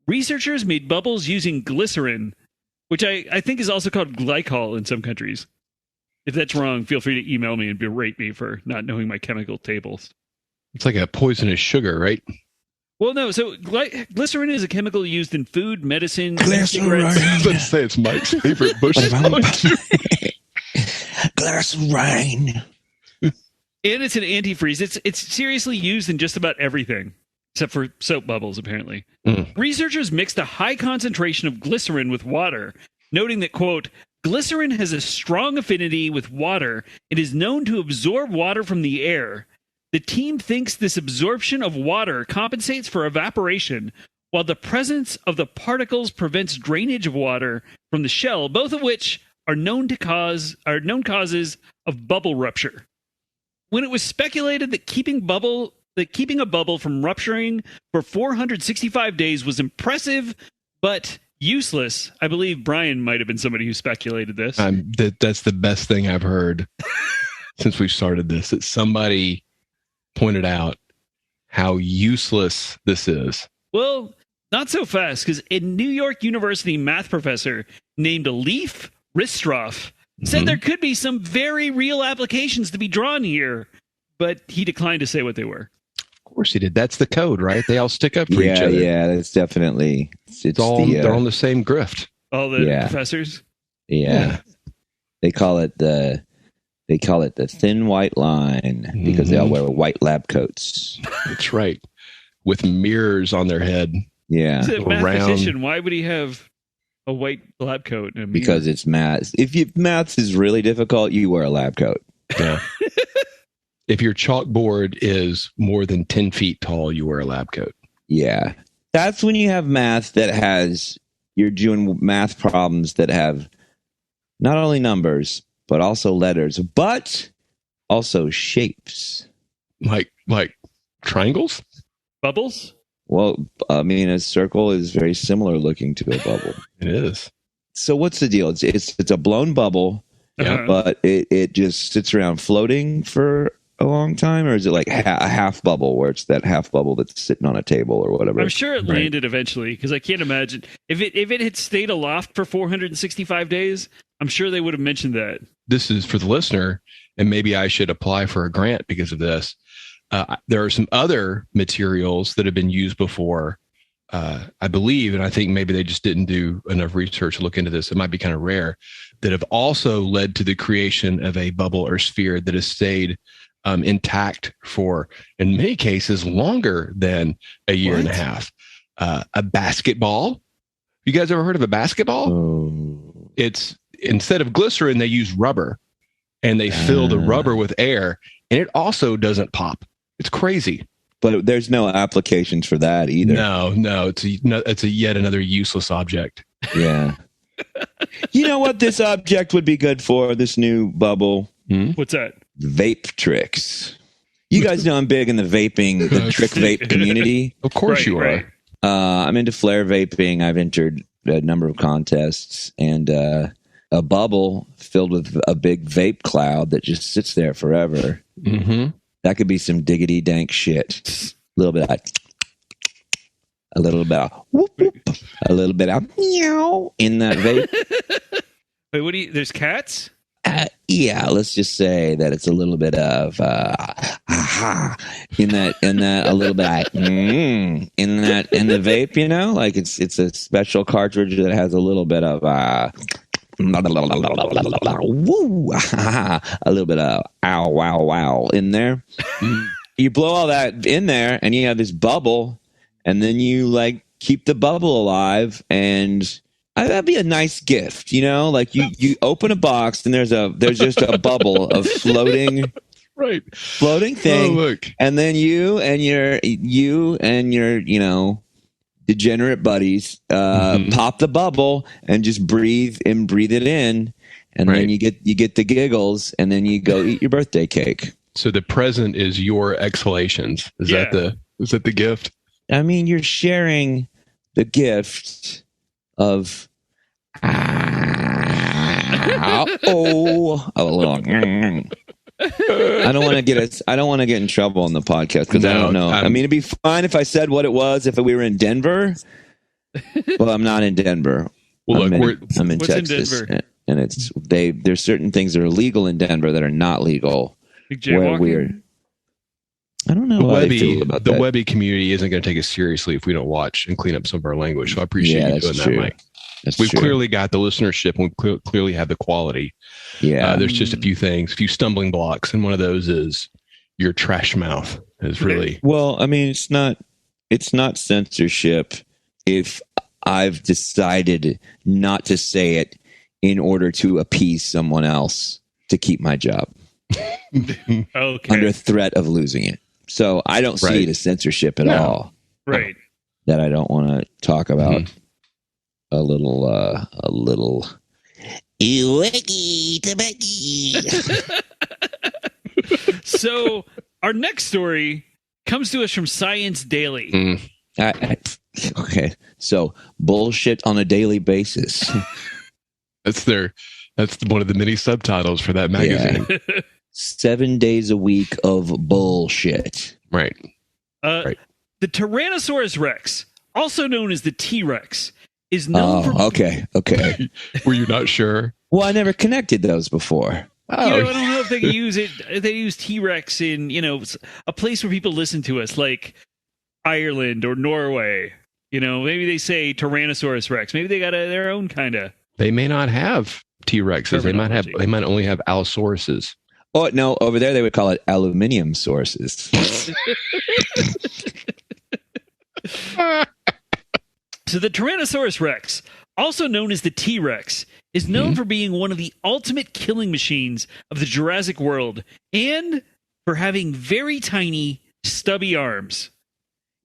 researchers made bubbles using glycerin, which I think is also called glycol in some countries. If that's wrong, feel free to email me and berate me for not knowing my chemical tables. It's like a poisonous sugar, right? Well, no. So glycerin is a chemical used in food, medicine, Glycerin. Let's say it's Mike's favorite bush sponge. Glycerin. And it's an antifreeze. It's seriously used in just about everything, except for soap bubbles, apparently. Researchers mixed a high concentration of glycerin with water, noting that, quote, glycerin has a strong affinity with water and is known to absorb water from the air. The team thinks this absorption of water compensates for evaporation, while the presence of the particles prevents drainage of water from the shell, both of which are known causes of bubble rupture. When it was speculated that keeping a bubble from rupturing for 465 days was impressive but useless, I believe Brian might have been somebody who speculated this. That's the best thing I've heard since we started this. That somebody pointed out how useless this is. Well, not so fast, because a New York University math professor named Leif Ristroff said there could be some very real applications to be drawn here, but he declined to say what they were. Of course he did. That's the code, right? They all stick up for each other. Yeah, that's definitely. They're on the same grift. All the professors? Yeah. They call it the thin white line because they all wear white lab coats. That's right. With mirrors on their head. Yeah. He's a mathematician. Why would he have a white lab coat? Because it's math. If maths is really difficult, you wear a lab coat. Yeah. If your chalkboard is more than 10 feet tall, you wear a lab coat. Yeah. That's when you have math you're doing math problems that have not only numbers, but also letters, but also shapes. Like triangles? Bubbles? Well, I mean, a circle is very similar looking to a bubble. It is. So what's the deal? It's a blown bubble, but it just sits around floating for a long time, or is it like a half bubble where it's that half bubble that's sitting on a table or whatever? I'm sure it landed eventually, because I can't imagine if it had stayed aloft for 465 days. I'm sure they would have mentioned that. This is for the listener, and maybe I should apply for a grant because of this. There are some other materials that have been used before, I believe, and I think maybe they just didn't do enough research to look into this. It might be kind of rare, that have also led to the creation of a bubble or sphere that has stayed intact for, in many cases, longer than a year and a half. A basketball. You guys ever heard of a basketball? Oh. It's instead of glycerin, they use rubber, and they fill the rubber with air, and it also doesn't pop. It's crazy. But there's no applications for that either. No, it's a yet another useless object. Yeah. You know what this object would be good for, this new bubble? What's that? Vape tricks. You guys know I'm big in the trick vape community. Of course you are. I'm into flare vaping. I've entered a number of contests, and a bubble filled with a big vape cloud that just sits there forever. Mm-hmm. That could be some diggity dank shit. A little bit of a little bit of whoop, whoop, a little bit of meow in that vape. Wait, what do you? There's cats? Yeah, let's just say that it's a little bit of in that a little bit in the vape, you know, like it's a special cartridge that has a little bit of woo, a little bit of ow, wow, wow in there. You blow all that in there, and you have this bubble, and then you like keep the bubble alive, and that'd be a nice gift, you know. Like you open a box, and there's just a bubble of floating thing, look. and then you and your degenerate buddies pop the bubble and just breathe it in, and then you get the giggles, and then you go eat your birthday cake. So the present is your exhalations. Is that the gift? I mean, you're sharing the gift of I don't want to get in trouble on the podcast because I don't know. I mean, it'd be fine if I said what it was if we were in Denver. Well, I'm not in Denver. Well, I'm in what's Texas, in Denver? and there's certain things that are legal in Denver that are not legal. Like jaywalking? I don't know how they feel about the that. Webby community isn't going to take us seriously if we don't watch and clean up some of our language. So I appreciate you doing true. that, Mike. That's We've true. clearly got the listenership, and we clearly have the quality. Yeah. There's just a few stumbling blocks, and one of those is your trash mouth is really. Well, I mean, it's not censorship if I've decided not to say it in order to appease someone else to keep my job under threat of losing it. So I don't see it as censorship at all. Right. That I don't want to talk about a little So our next story comes to us from Science Daily. Okay, so bullshit on a daily basis. That's one of the many subtitles for that magazine. Yeah. 7 days a week of bullshit. Right. The Tyrannosaurus Rex, also known as the T-Rex, is known for... Okay. Were you not sure? Well, I never connected those before. I don't know if they use it. They use T-Rex in, a place where people listen to us, like Ireland or Norway. Maybe they say Tyrannosaurus Rex. Maybe they got their own kind of... They may not have T-Rexes. They might only have Allosauruses. Oh, no, over there they would call it aluminium sources. So the Tyrannosaurus Rex, also known as the T-Rex, is known for being one of the ultimate killing machines of the Jurassic world and for having very tiny, stubby arms.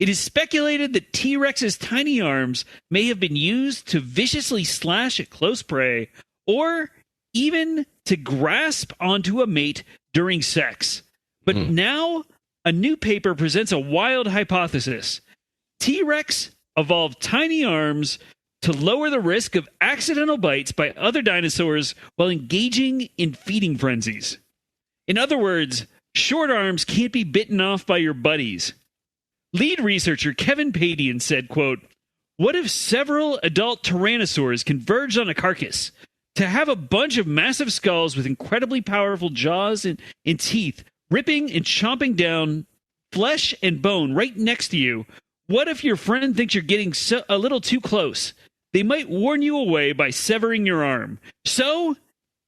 It is speculated that T-Rex's tiny arms may have been used to viciously slash at close prey or even to grasp onto a mate during sex. But now, a new paper presents a wild hypothesis. T-Rex evolved tiny arms to lower the risk of accidental bites by other dinosaurs while engaging in feeding frenzies. In other words, short arms can't be bitten off by your buddies. Lead researcher Kevin Padian said, quote, "What if several adult tyrannosaurs converged on a carcass? To have a bunch of massive skulls with incredibly powerful jaws and teeth ripping and chomping down flesh and bone right next to you. What if your friend thinks you're getting a little too close? They might warn you away by severing your arm. So,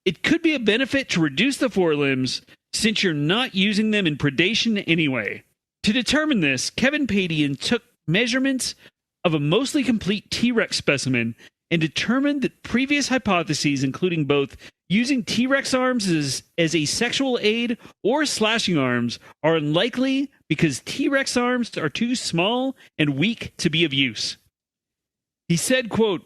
it could be a benefit to reduce the forelimbs since you're not using them in predation anyway." To determine this, Kevin Padian took measurements of a mostly complete T-Rex specimen and determined that previous hypotheses, including both using T-Rex arms as a sexual aid or slashing arms, are unlikely because T-Rex arms are too small and weak to be of use. He said, quote,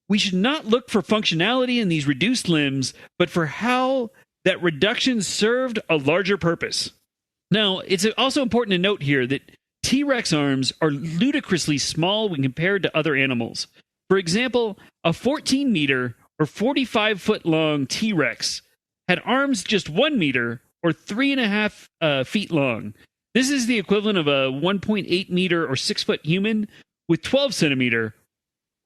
"We should not look for functionality in these reduced limbs, but for how that reduction served a larger purpose." Now, it's also important to note here that T-Rex arms are ludicrously small when compared to other animals. For example, a 14-meter or 45-foot-long T-Rex had arms just 1 meter or 3.5 feet long. This is the equivalent of a 1.8-meter or 6-foot human with 12-centimeter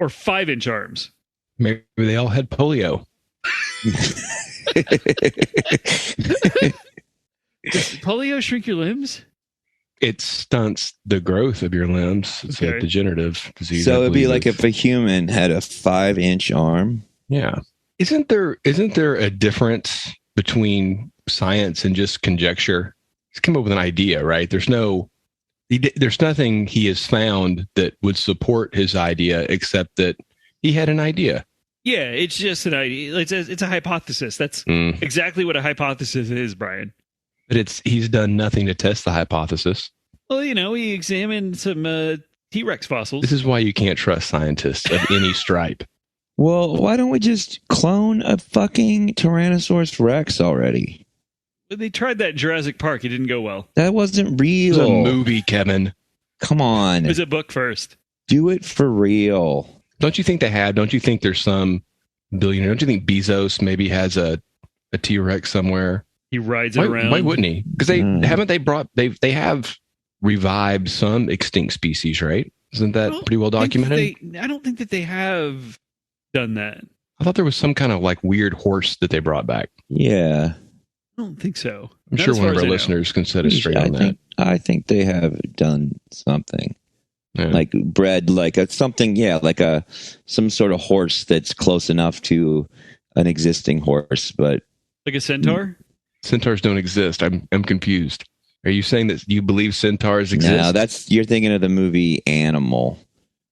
or 5-inch arms. Maybe they all had polio. Does polio shrink your limbs? It stunts the growth of your limbs. It's a degenerative disease. So it'd be like if a human had a 5-inch arm. Yeah. Isn't there a difference between science and just conjecture? He's come up with an idea, right? There's nothing he has found that would support his idea except that he had an idea. Yeah, it's just an idea. It's a hypothesis. That's exactly what a hypothesis is, Brian. But he's done nothing to test the hypothesis. Well, he examined some T-Rex fossils. This is why you can't trust scientists of any stripe. Well, why don't we just clone a fucking Tyrannosaurus Rex already? They tried that in Jurassic Park. It didn't go well. That wasn't It real. was a movie, Kevin. Come on. It was a book first. Do it for real. Don't you think they have? Don't you think there's some billionaire? Don't you think Bezos maybe has a T-Rex somewhere? He rides it around. Why wouldn't he? Because they have revived some extinct species, right? Isn't that pretty well documented? I don't think that they have done that. I thought there was some kind of like weird horse that they brought back. Yeah. I don't think so. I'm Not sure as one far of as our I know. listeners can set us straight on that. I think they have done something. Yeah. Like bred like a something, like some sort of horse that's close enough to an existing horse, but Like a centaur? Centaurs don't exist. I'm confused. Are you saying that you believe centaurs exist? no, you're thinking of the movie Animal,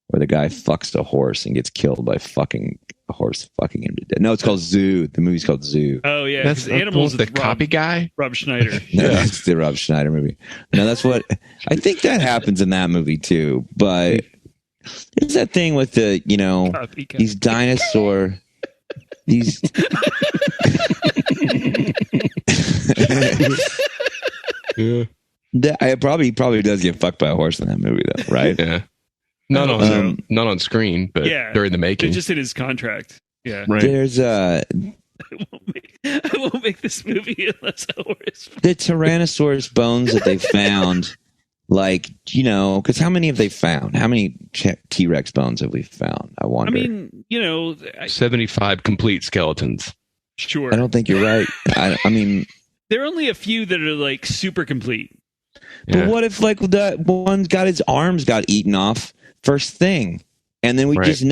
where the guy fucks a horse and gets killed by a horse fucking him to death. No, it's called Zoo. The movie's called Zoo. Oh, yeah. That's 'cause Animals the with copy guy. Rob Schneider. No, that's the Rob Schneider movie. No, that's what I think that happens in that movie too. But it's that thing with the Copy guy. these dinosaur these Yeah. I probably does get fucked by a horse in that movie though, right? Yeah. Not on screen, but Yeah. during the making. It's just in his contract. Yeah. Right. There's I won't make this movie unless a horse. the Tyrannosaurus bones that they found, like, because how many have they found? How many T-Rex bones have we found? I wonder. I mean, 75 complete skeletons. sure. I don't think you're right. I mean, There are only a few that are like super complete. but Yeah. what if like that one got his arms got eaten off first thing? And then we Right. just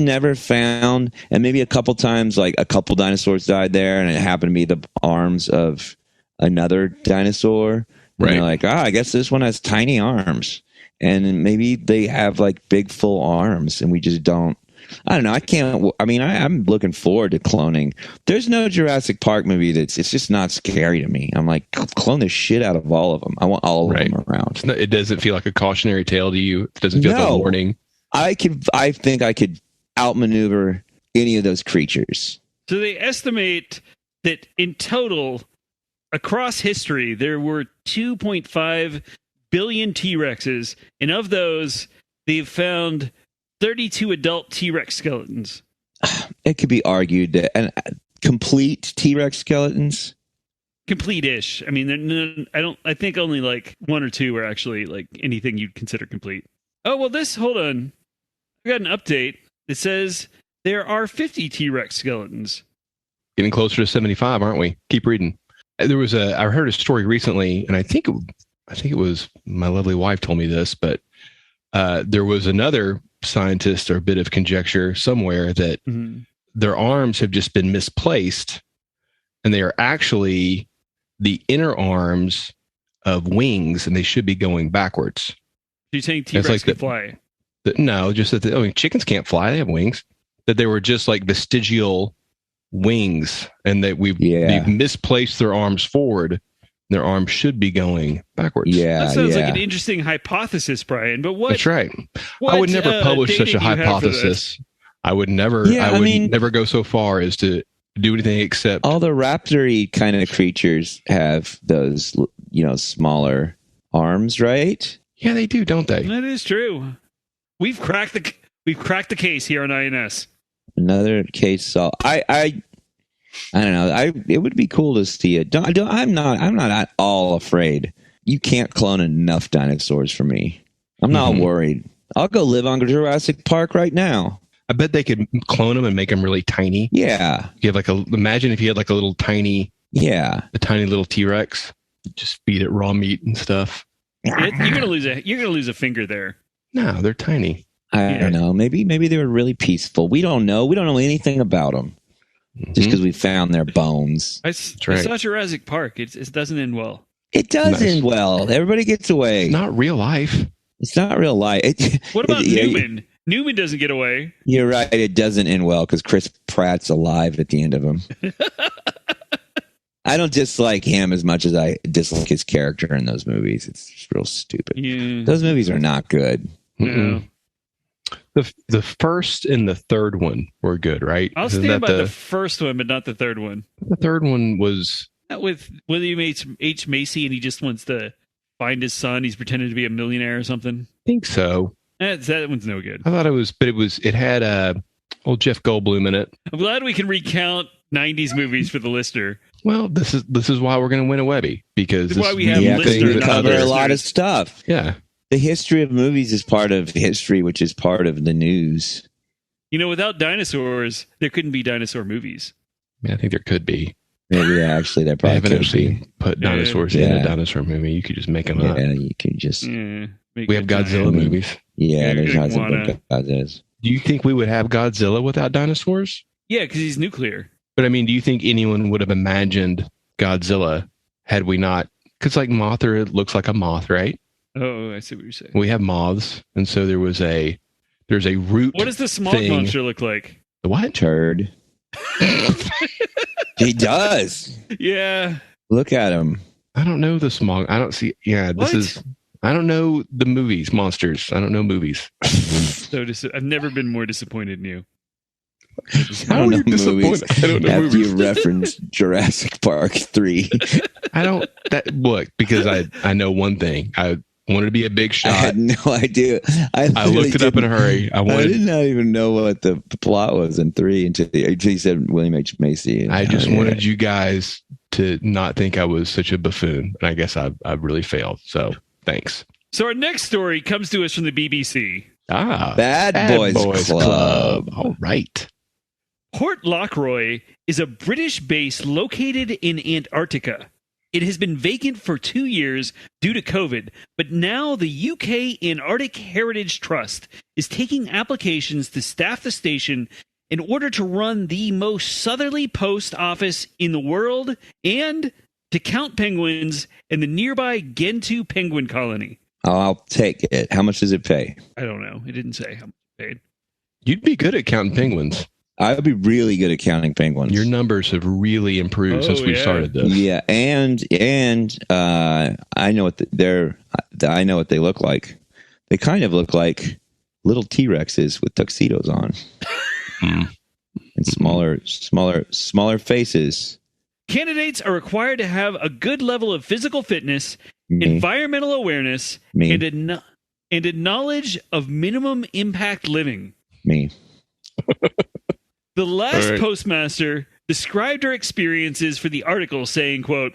never found, and maybe a couple times, like a couple dinosaurs died there, and it happened to be the arms of another dinosaur. And Right. they're like, I guess this one has tiny arms, and maybe they have like big full arms, and we just don't. I don't know. I can't. I mean, I'm looking forward to cloning. There's no Jurassic Park movie it's just not scary to me. I'm like, clone the shit out of all of them. I want all of Right. them around. It doesn't feel like a cautionary tale to you. It doesn't feel like a No. warning. I think I could outmaneuver any of those creatures. So they estimate that in total, across history, there were 2.5 billion T-Rexes, and of those, they've found 32 adult T-Rex skeletons. It could be argued that complete T-Rex skeletons. Complete-ish. I mean, I think only like one or two are actually like anything you'd consider complete. Oh, well, hold on. I got an update. It says there are 50 T-Rex skeletons. Getting closer to 75, aren't we? Keep reading. I heard a story recently, and I think it was my lovely wife told me this, but there was another scientist or a bit of conjecture somewhere that their arms have just been misplaced, and they are actually the inner arms of wings, and they should be going backwards. You're saying T-Rex like can fly? No, just that chickens can't fly; they have wings. That they were just like vestigial wings, and that we've misplaced their arms forward. Their arms should be going backwards. Yeah, that sounds like an interesting hypothesis, Brian. But what? That's right. I would never publish such a hypothesis. I would never. I would never go so far as to do anything except all the raptor-y kind of creatures have those, smaller arms, right? Yeah, they do, don't they? That is true. We've cracked the case here on INS. Another case solved. I don't know. It would be cool to see it. I'm not at all afraid. You can't clone enough dinosaurs for me. I'm not worried. I'll go live on Jurassic Park right now. I bet they could clone them and make them really tiny. Yeah. You have imagine if you had like a little tiny, a tiny little T-Rex. Just feed it raw meat and stuff. You're gonna lose a finger there. No, they're tiny. I don't know. Maybe they were really peaceful. We don't know. We don't know anything about them. just because we found their bones. I right. saw Jurassic Park. It doesn't end well. It does Nice. end well. Everybody gets away. It's not real life. It's not real life. What about Newman? Newman doesn't get away. You're right. It doesn't end well because Chris Pratt's alive at the end of him. I don't dislike him as much as I dislike his character in those movies. It's just real stupid. Yeah. Those movies are not good. No. The first and the third one were good, right? I'll Isn't stand that by the first one, but not the third one. the third one was. Not with William H. Macy, and he just wants to find his son. He's pretending to be a millionaire or something. I think so. That one's no good. I thought it had old Jeff Goldblum in it. I'm glad we can recount 90s movies for the listener. Well, this is why we're going to win a Webby, because This is why we have Yeah, listeners, because we not cover a lot of listeners. stuff. Yeah. The history of movies is part of history, which is part of the news. You know, without dinosaurs, there couldn't be dinosaur movies. I think there could be. Maybe actually there I probably haven't could actually be. put dinosaurs in Yeah. a dinosaur movie. You could just make them up. Yeah, you can just. Yeah, make We have a giant- Godzilla movies. Yeah, Yeah, there's you not some wanna- big Godzillas. Do you think we would have Godzilla without dinosaurs? Yeah, because he's nuclear. But I mean, do you think anyone would have imagined Godzilla had we not? Because like Mothra looks like a moth, right? Oh, I see what you're saying. We have moths, and so there's a root. What does the smog thing. monster look like? The what? Turd. He does. Yeah. Look at him. I don't know the smog. I don't see. Yeah, this What? is. I don't know the movies, monsters. I don't know movies. So I've never been more disappointed in you. I don't know movies. I don't know After movies. you referenced Jurassic Park 3. I don't. Look, because I know one thing. I wanted to be a big I shot. had no idea. I looked it up in a hurry. I I did wanted. not even know what the plot was in 3 until you said William H. Macy. I just wanted you guys to not think I was such a buffoon, and I guess I really failed. So thanks. So our next story comes to us from the BBC. Bad Boys Club. All right. Port Lockroy is a British base located in Antarctica. It has been vacant for 2 years due to COVID, but now the UK Antarctic Heritage Trust is taking applications to staff the station in order to run the most southerly post office in the world and to count penguins in the nearby Gentoo penguin colony. I'll take it. How much does it pay? I don't know. It didn't say how much it paid. You'd be good at counting penguins. I would be really good at counting penguins. Your numbers have really improved since we yeah. started this. Yeah, and I know what I know what they look like. They kind of look like little T-Rexes with tuxedos on and smaller faces. Candidates are required to have a good level of physical fitness, Me. environmental awareness, Me. and a knowledge of minimum impact living. Me. The last All right. postmaster described her experiences for the article saying, quote,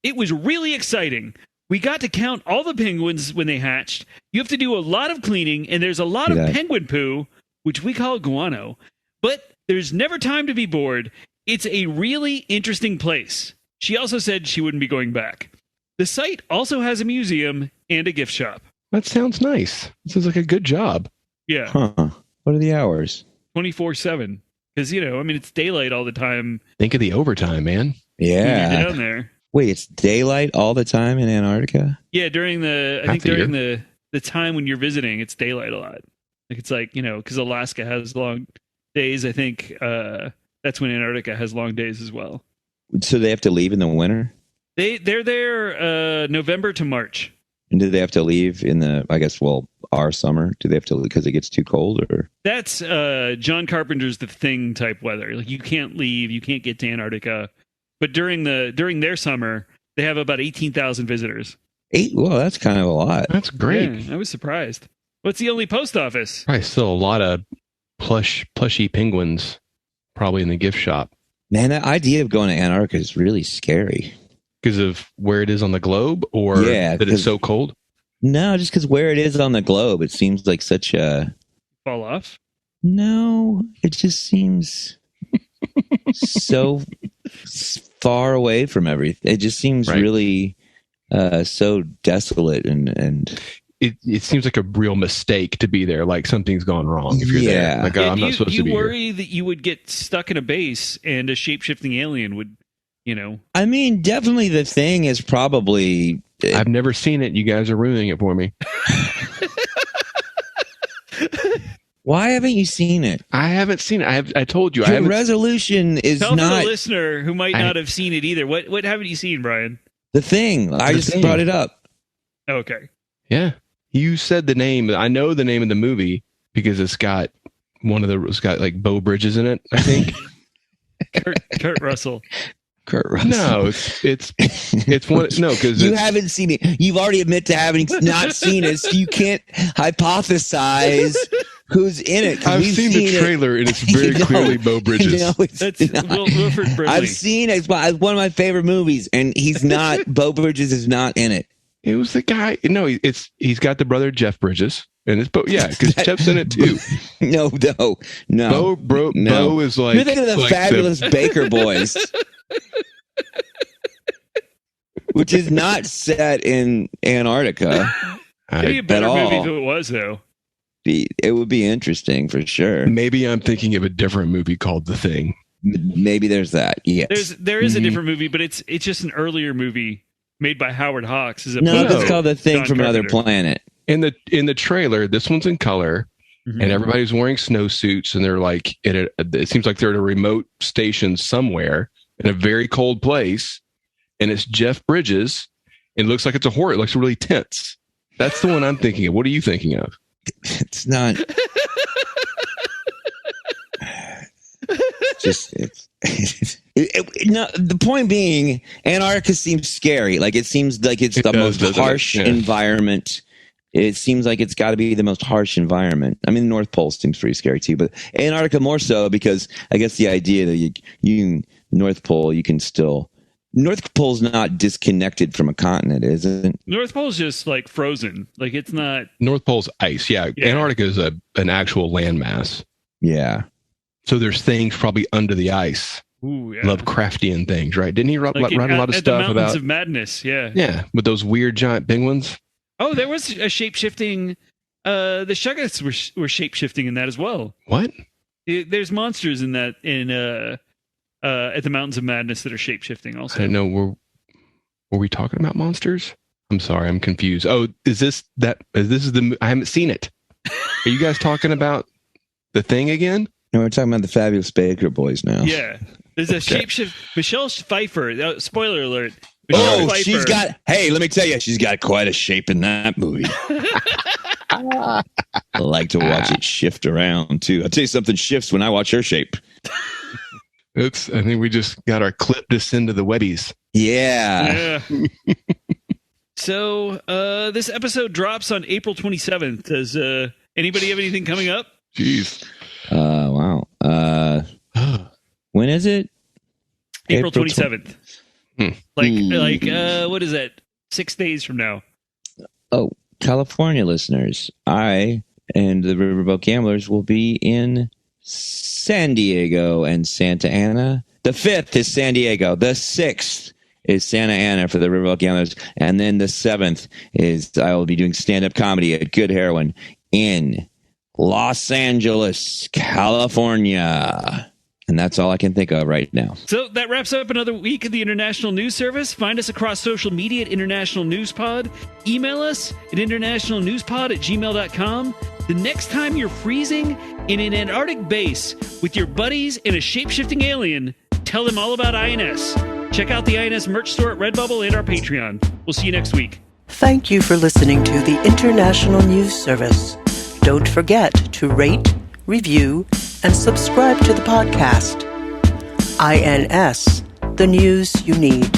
"It was really exciting. We got to count all the penguins when they hatched. You have to do a lot of cleaning, and there's a lot of Yeah. penguin poo, which we call guano. But there's never time to be bored. It's a really interesting place." She also said she wouldn't be going back. The site also has a museum and a gift shop. That sounds nice. Sounds like a good job. Yeah, Huh. What are the hours? 24/7. Because, it's daylight all the time. Think of the overtime, man. When you're Yeah. down there. Wait, it's daylight all the time in Antarctica? Yeah, during the Half the during the time when you're visiting, it's daylight a lot. Like it's like, because Alaska has long days. I think that's when Antarctica has long days as well. So they have to leave in the winter? They're there November to March. And do they have to leave in our summer? Do they have to, because it gets too cold, or? That's John Carpenter's The Thing type weather. Like you can't leave, you can't get to Antarctica. But during their summer, they have about 18,000 visitors. Well, that's kind of a lot. That's great. Yeah, I was surprised. What's the only post office? Probably still a lot of plushy penguins probably in the gift shop Man, that idea of going to Antarctica is really scary. because of where it is on the globe, or Yeah, that it's so cold. No, just because where it is on the globe, it seems like such a... Fall off? No, it just seems so far away from everything. It just seems Right. really so desolate and it seems like a real mistake to be there. Like something's gone wrong if you're there. Like I'm not supposed to be You here. worry that you would get stuck in a base and a shape-shifting alien would, I mean, definitely the thing is probably. I've never seen it. You guys are ruining it for me. Why haven't you seen it? I haven't seen it. I told you. Your resolution is Tell not the listener who might not have seen it either. What haven't you seen, Brian? the thing. I just brought it up. Okay. Yeah. You said the name. I know the name of the movie because it's got like Beau Bridges in it, I think. Kurt Russell. Kurt Russell. No, it's one. No, because you haven't seen it. You've already admitted to having not seen it, so you can't hypothesize who's in it. I've seen the trailer, and it's very clearly Beau Bridges. No, That's Wilford Brimley. I've seen it. It's one of my favorite movies, and he's not. Beau Bridges is not in it. It was the guy. No, he's got the brother Jeff Bridges, and it's because Jeff's in it too. No. Beau is like you're thinking of the Fabulous Baker Boys. Which is not set in Antarctica. It'd be a better at all. movie if it was, though. It would be interesting for sure. Maybe I'm thinking of a different movie called The Thing. Maybe there's that. Yes, There is a different movie, but it's just an earlier movie made by Howard Hawks. No, it's called The Thing from Another Planet. In the trailer, this one's in color, and everybody's wearing snowsuits, and they're like it seems like they're at a remote station somewhere in a very cold place. And it's Jeff Bridges. It looks like it's a horror. It looks really tense. That's the one I'm thinking of. What are you thinking of? It's not. The point being, Antarctica seems scary. Like it seems like it's the most harsh environment. It seems like it's got to be the most harsh environment. I mean, the North Pole seems pretty scary too, but Antarctica more so because I guess the idea that you North Pole, you can still. North Pole's not disconnected from a continent, is it? North Pole's just like frozen. Like it's not. North Pole's ice. Yeah. Antarctica is an actual landmass. Yeah. So there's things probably under the ice. Ooh, yeah. Lovecraftian things, right? Didn't he write a lot of at stuff the about of Madness? Yeah. Yeah, with those weird giant penguins. Oh, there was a shape-shifting. The Shuggites were shape-shifting in that as well. What? There's monsters in that at the Mountains of Madness that are shape-shifting also. I didn't know. Were we talking about monsters? I'm sorry, I'm confused. Oh, is this the? I haven't seen it. Are you guys talking about The Thing again? No, we're talking about the Fabulous Baker Boys now. Yeah, there's a shapeshift. Michelle Pfeiffer. Spoiler alert. Pfeiffer. She's got. Hey, let me tell you, she's got quite a shape in that movie. I like to watch it shift around too. I'll tell you something shifts when I watch her shape. I think we just got our clip to send to the Webbies. Yeah. So this episode drops on April 27th. Does anybody have anything coming up? Jeez. Wow. When is it? April 27th. Like what is that? 6 days from now. Oh, California listeners, I and the Riverboat Gamblers will be in San Diego and Santa Ana. The 5th is San Diego. The 6th is Santa Ana for the Riverboat Gamblers. And then the 7th is I will be doing stand-up comedy at Good Heroin in Los Angeles, California. And that's all I can think of right now. So that wraps up another week of the International News Service. Find us across social media at International News Pod. Email us at internationalnewspod@gmail.com. The next time you're freezing in an Antarctic base with your buddies and a shape-shifting alien, tell them all about INS. Check out the INS merch store at Redbubble and our Patreon. We'll see you next week. Thank you for listening to the International News Service. Don't forget to rate, review, and subscribe to the podcast. INS, the news you need.